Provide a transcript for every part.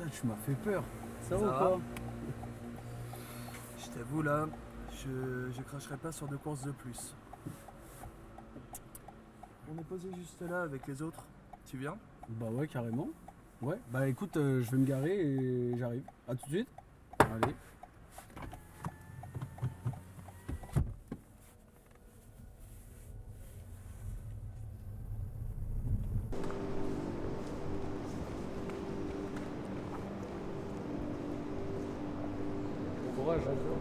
Putain, tu m'as fait peur. Ça Ça va ou va pas? Je t'avoue là, je cracherai pas sur 2 courses de plus. On est posé juste là avec les autres. Tu viens? Bah ouais, carrément. Ouais, bah écoute, je vais me garer et j'arrive. À tout de suite. Allez. Bon courage, hein, toi.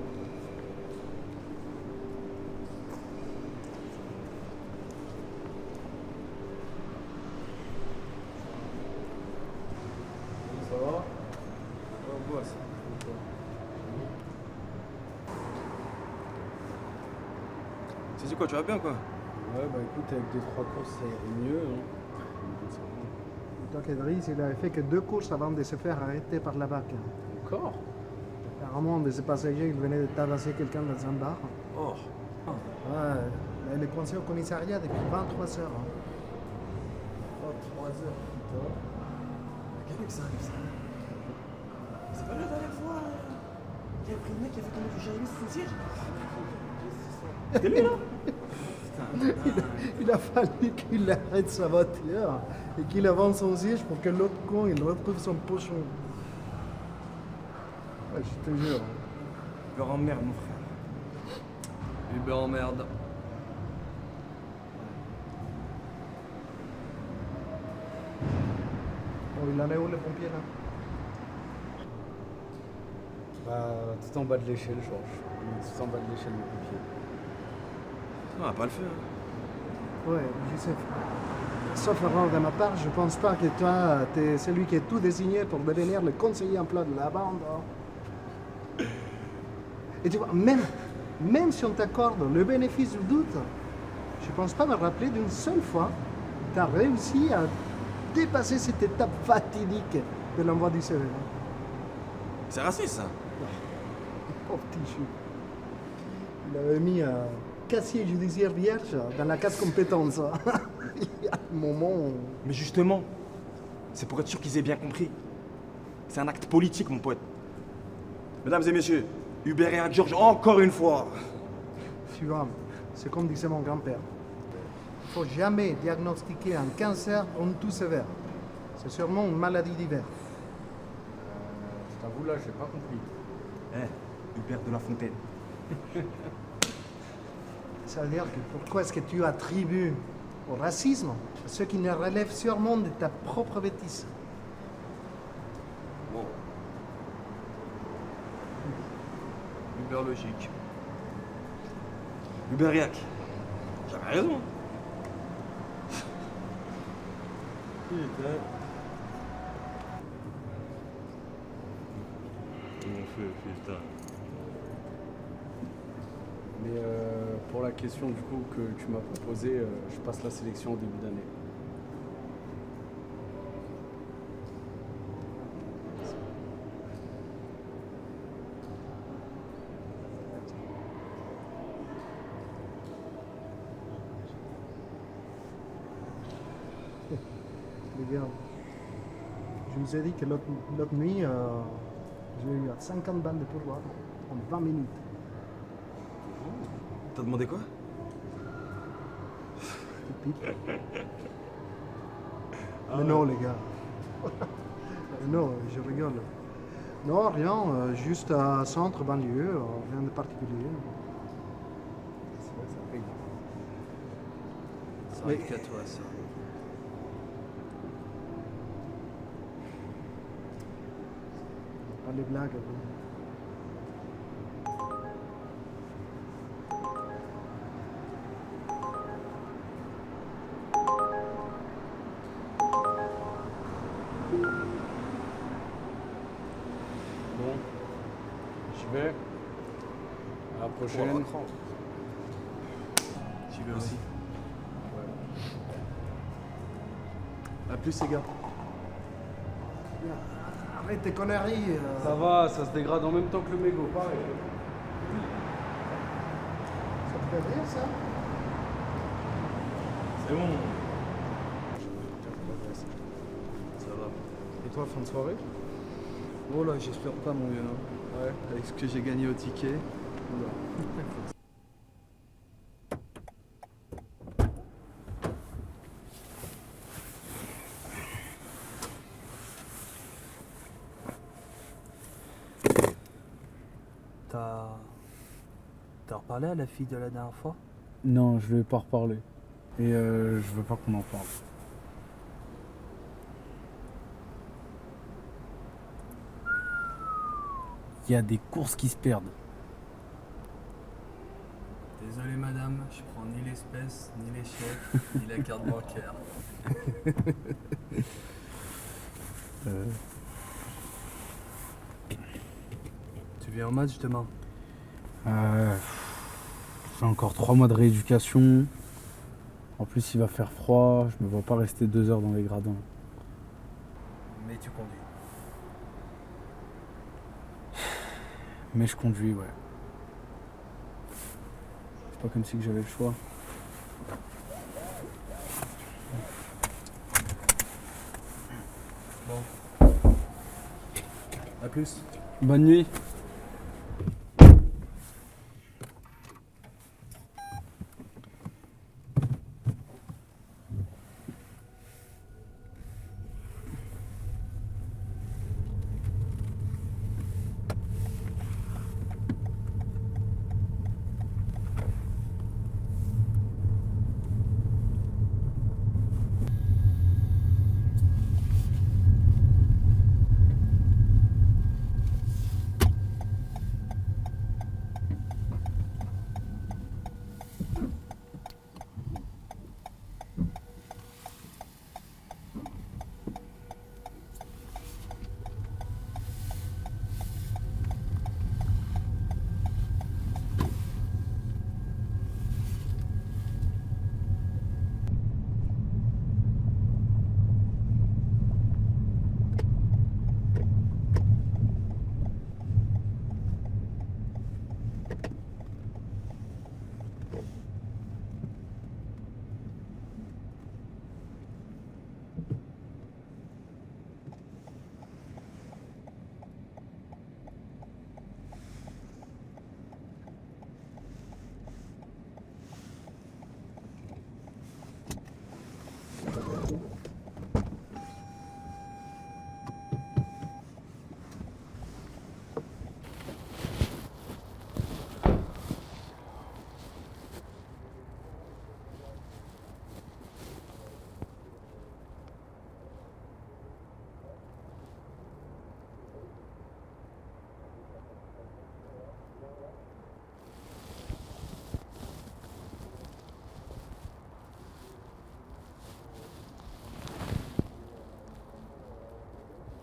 Ça va? On bosse. Tu dis quoi, tu vas bien quoi? Ouais, bah écoute, avec 2-3 courses, ça irait mieux. Hein. Donc Idriss, il avait fait que 2 courses avant de se faire arrêter par la BAC. Encore? Apparemment, de ces passagers, il venait de tabasser quelqu'un dans un bar. Oh. Ouais, il est coincé au commissariat depuis 23 heures. Oh, 3 heures, putain. Quel mec ça arrive ça? C'est pas la dernière fois. Il y a pris le mec qui a fait tomber du Jérémy sous son siège. C'était lui là? Il a fallu qu'il arrête sa voiture et qu'il avance son siège pour que l'autre con il retrouve son pochon. Ouais, je te jure. Uber en merde, mon frère. Uber en merde. Bon, il en est où le pompier là? Bah, tout en bas de l'échelle, Georges. Tout en bas de l'échelle, le pompier. Non, pas le feu. Hein. Ouais, je sais. Sauf erreur de ma part, je pense pas que toi, t'es celui qui est tout désigné pour devenir le conseiller emploi de la bande. Hein. Et tu vois, même si on t'accorde le bénéfice du doute, je pense pas me rappeler d'une seule fois que tu as réussi à dépasser cette étape fatidique de l'envoi du CV. C'est raciste ça. Pauvre petit chou. Il avait mis un casier judiciaire vierge dans la case compétence. Il y a un moment où... Mais justement, c'est pour être sûr qu'ils aient bien compris. C'est un acte politique, mon pote. Mesdames et messieurs, Hubert et Georges, encore une fois. Tu vois, c'est comme disait mon grand-père. Il faut jamais diagnostiquer un cancer en tout sévère. C'est sûrement une maladie d'hiver. Je t'avoue, là, j'ai pas compris. Hubert de la Fontaine. Ça veut dire que pourquoi est-ce que tu attribues au racisme ce qui ne relève sûrement de ta propre bêtise? Bon. Uber logique. Huberiac. J'avais raison. Putain. Mon feu, putain. Mais pour la question du coup que tu m'as proposée, je passe la sélection au début d'année. Les gars, je vous ai dit que l'autre nuit, j'ai eu 50 balles de pourboire en 20 minutes. T'as demandé quoi? Pipe. Mais non, les gars. Non, je rigole. Non, rien, juste à centre, banlieue, rien de particulier. C'est vrai que ça paye. Ça arrive qu'à toi ça. Pas les blagues. Bon, j'y vais. À la prochaine. J'y vais aussi. A plus, les gars. Arrête tes conneries. Ça va, ça se dégrade en même temps que le mégot, pareil. Ça te fait rire, ça? C'est bon. Ça va. Et toi, fin de soirée? Oh là, j'espère pas mon vieux. Ouais, avec ce que j'ai gagné au ticket. Oula. T'as reparlé à la fille de la dernière fois? Non, je lui ai pas reparlé. Et je veux pas qu'on en parle. Il y a des courses qui se perdent. Désolé madame, je prends ni l'espèce, ni les chèques, ni la carte bancaire. Tu viens en match demain? J'ai encore 3 mois de rééducation. En plus, il va faire froid. Je me vois pas rester 2 heures dans les gradins. Mais tu conduis. Mais je conduis, ouais. C'est pas comme si que j'avais le choix. Bon. A plus. Bonne nuit.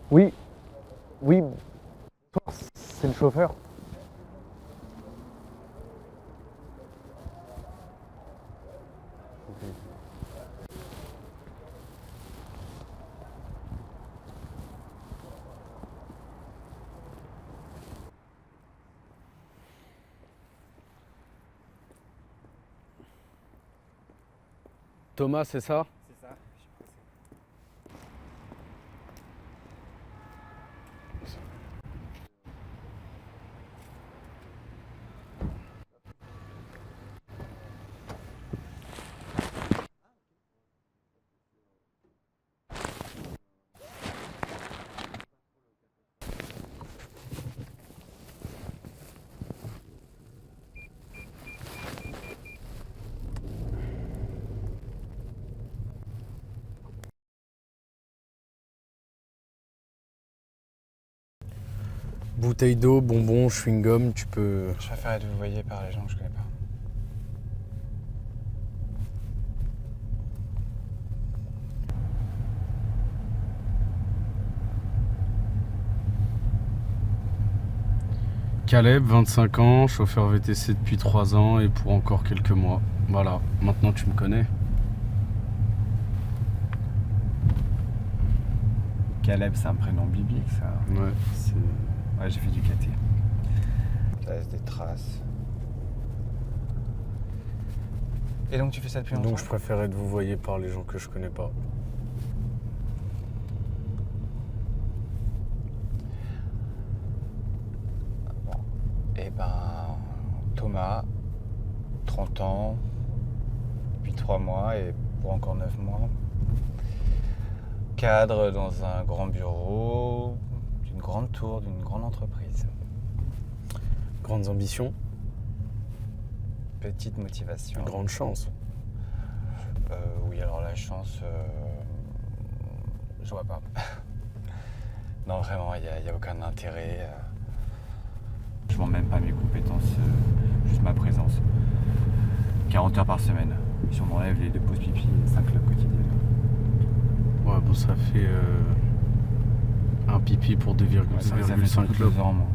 Oui, oui, toi, c'est le chauffeur. Thomas, c'est ça? C'est ça, je suis pressé. Bouteille d'eau, bonbons, chewing-gum, tu peux... Je préfère être vouvoyé par les gens que je connais pas. Caleb, 25 ans, chauffeur VTC depuis 3 ans et pour encore quelques mois. Voilà, maintenant tu me connais. Caleb, c'est un prénom biblique, ça. Ouais, c'est... Ouais, j'ai fait du caté. Ça laisse des traces. Et donc tu fais ça depuis longtemps? Donc je préfère être vouvoyé par les gens que je connais pas. Eh ben, Thomas, 30 ans, depuis 3 mois et pour encore 9 mois. Cadre dans un grand bureau, d'une grande tour, d'une grande entreprise. Grandes ambitions, Petite motivation. grande chance. Oui, alors la chance, je vois pas. Non, vraiment, il n'y a aucun intérêt. Je vends même pas mes compétences, juste ma présence. 40 heures par semaine. Si on m'enlève les 2 pauses pipi et 5 clubs quotidiennes. Ouais, bon, ça fait un pipi pour 2,5 clubs. 2 ans, moi.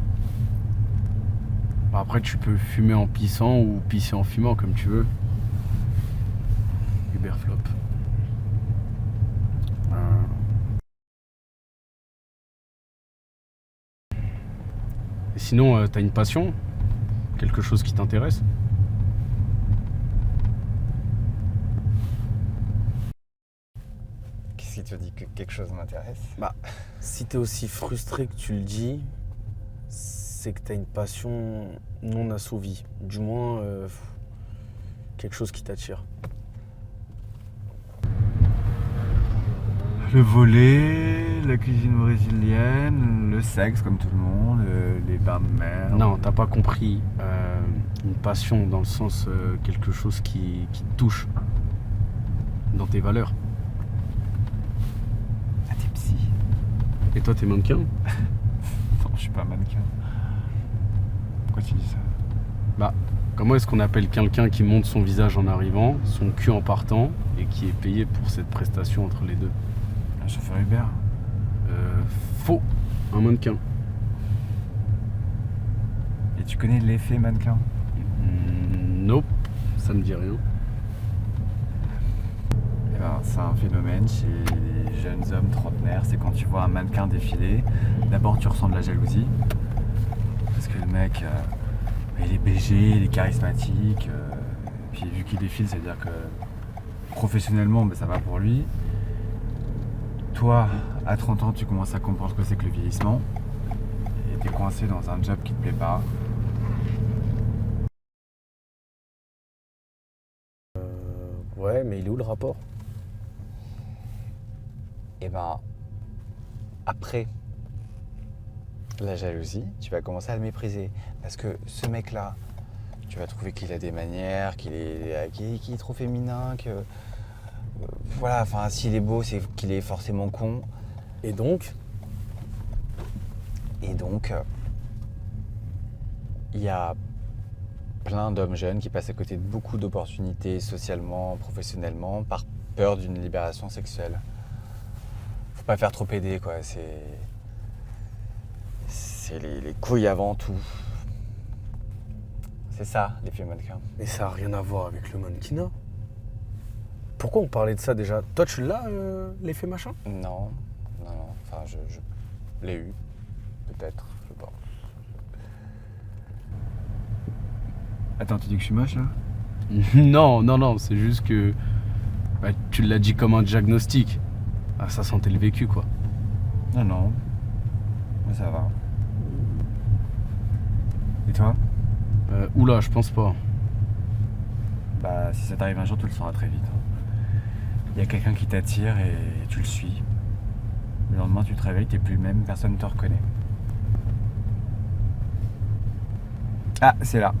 Après, tu peux fumer en pissant ou pisser en fumant, comme tu veux. Uberflop. Et sinon, t'as une passion? Quelque chose qui t'intéresse? Qu'est-ce qui te dit que quelque chose m'intéresse? Bah, si t'es aussi frustré que tu le dis, c'est que t'as une passion non assouvie. Du moins, quelque chose qui t'attire. Le volet, la cuisine brésilienne, le sexe comme tout le monde, les bains de mer. Non, t'as pas compris. Une passion dans le sens quelque chose qui te touche dans tes valeurs. Ah, t'es psy. Et toi, t'es mannequin? Non, je suis pas mannequin. Pourquoi tu dis ça? Bah, comment est-ce qu'on appelle quelqu'un qui monte son visage en arrivant, son cul en partant, et qui est payé pour cette prestation entre les deux? Un chauffeur Uber. Faux. Un mannequin. Et tu connais l'effet mannequin? Nope, ça me dit rien. Eh ben, c'est un phénomène chez les jeunes hommes trentenaires. C'est quand tu vois un mannequin défiler, d'abord tu ressens de la jalousie. Parce que le mec, il est BG, il est charismatique. Puis vu qu'il défile, ça veut dire que professionnellement, ça va pour lui. Toi, à 30 ans, tu commences à comprendre ce que c'est que le vieillissement. Et t'es coincé dans un job qui te plaît pas. Ouais, mais il est où le rapport? Et ben, après la jalousie, tu vas commencer à le mépriser. Parce que ce mec-là, tu vas trouver qu'il a des manières, qu'il est trop féminin, que... voilà, enfin, s'il est beau, c'est qu'il est forcément con. Et donc, il y a plein d'hommes jeunes qui passent à côté de beaucoup d'opportunités socialement, professionnellement, par peur d'une libération sexuelle. Faut pas faire trop aider, quoi. C'est les couilles avant tout. C'est ça, l'effet mannequin. mais ça a rien à voir avec le mannequinat. Pourquoi on parlait de ça déjà? Toi, tu l'as, l'effet machin? Non. Enfin, je l'ai eu. Peut-être, je sais pas. Attends, tu dis que je suis moche, là? Non, c'est juste que bah, tu l'as dit comme un diagnostic. Ah, ça sentait le vécu, quoi. Non. Mais ça va. Et toi? Oula, je pense pas. Bah, si ça t'arrive un jour, tu le sauras très vite. Il y a quelqu'un qui t'attire et tu le suis. Le lendemain, tu te réveilles, t'es plus le même, personne ne te reconnaît. Ah, c'est là.